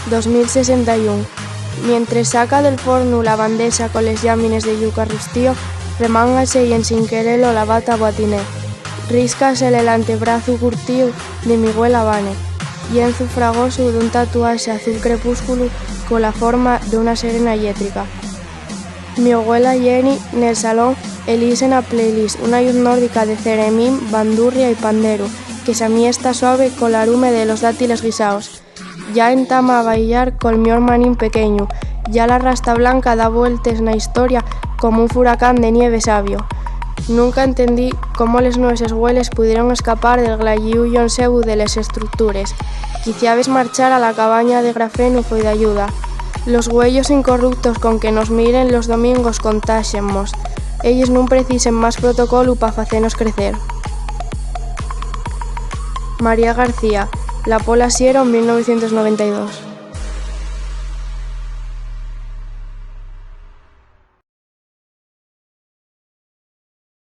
2061. Mientras saca del forno la bandeja con les llàmines de yuca rostío, remángase y en sin quererlo la bata boatiné. Ríscasele el antebrazo curtío de Miguel Habane, y en su fragoso de un tatuaje azul crepúsculo con la forma de una serena eléctrica. Mi abuela Jenny, en el salón, elisen a playlist una yuz nórdica de ceremín, bandurria y pandero, que se amiesta suave con la arume de los dátiles guisaos. Ya entama a bailar con mi hermanín pequeño, ya la rasta blanca da vueltas en la historia como un furacán de nieve sabio. Nunca entendí cómo les nueces hueles pudieron escapar del glayiullo en sebu de les estructures. Quiciabes marchar a la cabaña de grafeno foi de ayuda. Los huellos incorruptos con que nos miren los domingos contáxenmos. Ellos nun precisen más protocolo pa facenos crecer. María García, La Pola Siero, 1992.